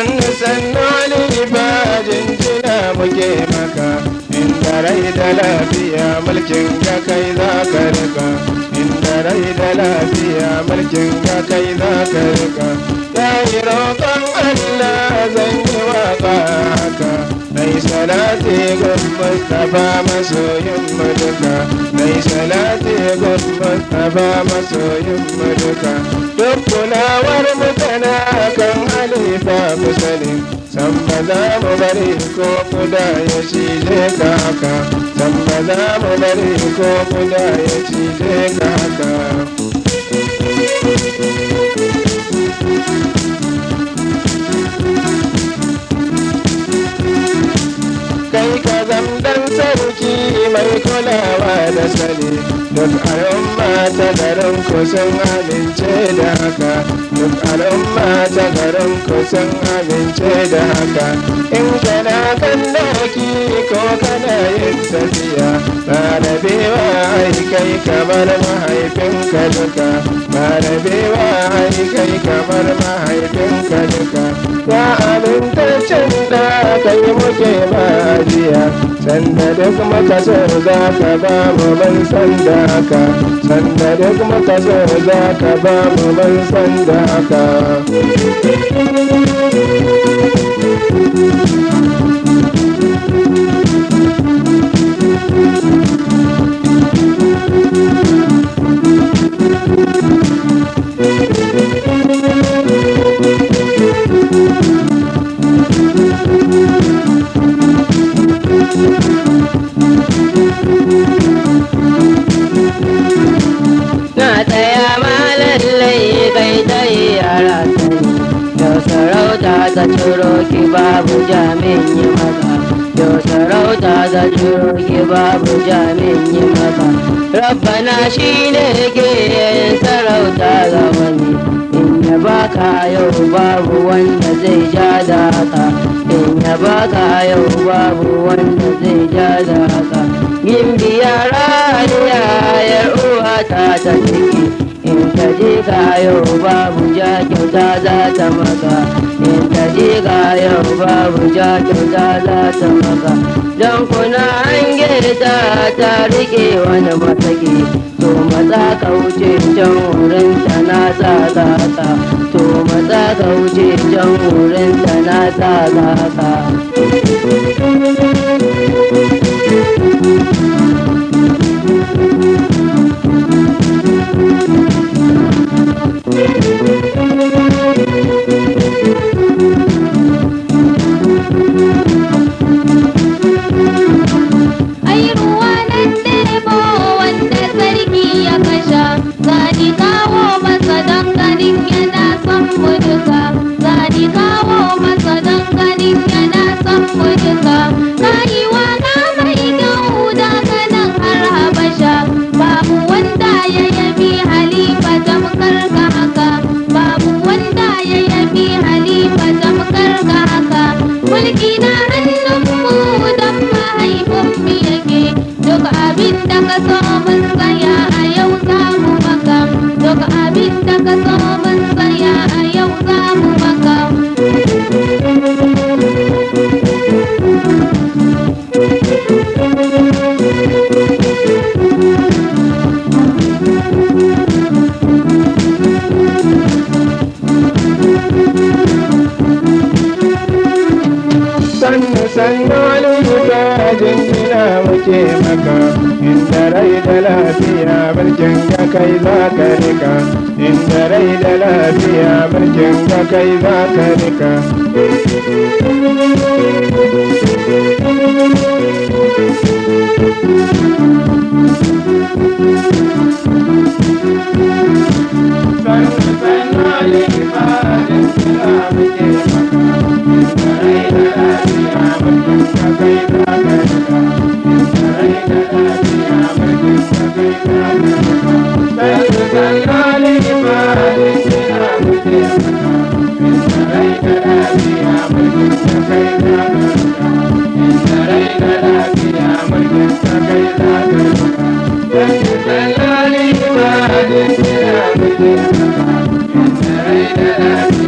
sannu sannu alifa jinjina muke maka inda rai da lafiya mulkin ka kai za ka rika inda rai da lafiya mulkin ka kai za ka rika ya yi roƙon Allah zan yi waƙa haka nai salati gun Mustapha masoyin mu duka nai salati gun Mustapha masoyin mu duka duk kulawar mu tana kan halifa musali san ba za mu bari ko kuda ya cije ka haka san ba za mu bari ko kuda ya cije ka haka kai ka zamdan sarki mai kulawa da sani duk al'umma ta garin ku sun amince da haka duk al'umma ta garin ku sun amince da haka in kana kan doki ko kana yin tafiya ba da bewa ai kai kamar mahaifinka duka ba da bewa ai kai kamar mahaifinka duka ya amintaccen da kai muke majiya sanda duk muka so za ka ba mu ban san da haka sanda duk muka so za ka ba mu ban san da haka na tsaya ma lallai kai dai yara sani yau sarauta ta ciro ki babu jami'in yi maka yau sarauta ta ciro ki babu jami'in yi maka rabbana shi ne ke yin sarauta ga wani in ya baka yau babu wanda zai ja da haka in ya baka yau babu wanda zai ja da haka gimbiya rariya yar uwa ta ciki in ta je ka yau babu ja kyauta za ta maka in ta je ka yau babu ja kyauta za ta maka don kuna hange ta rike wani mataki to maza ka wuce can wurin ta na sa ka to maza ka wuce can wurin ta na sa ka ai ruwa nan debo wanda sarki ya kasha zani kawo masa danganin yana son mu duka zani kawo masa danganin yana son mu duka kayi waka mai kyau daga nan har habasha babu wanda ya yabi halifa tamkar ka haka babu wanda ya yabi halifa tamkar ka haka mulki na hannun mu dan mahaifin mu yake duk abin da ka so mun tsaya a yau za mu maka duk abin da ka so mun tsaya a yau za mu maka sannu sannu alifa jinjina muke maka inda rai da lafiya mulkin ka kai za ka rika inda rai da lafiya mulkin ka kai za ka rika sannu sannu alifa jinjina muke maka inda rai da lafiya mulkin ka kai za ka rika inda rai da lafiya mulkin ka kai za ka rika sannu sannu alifa jinjina muke maka inda rai da lafiya mulkin ka kai za ka rika inda rai da lafiya mulkin ka kai za ka rika sannu sannu alifa jinjina muke maka inda rai da lafiya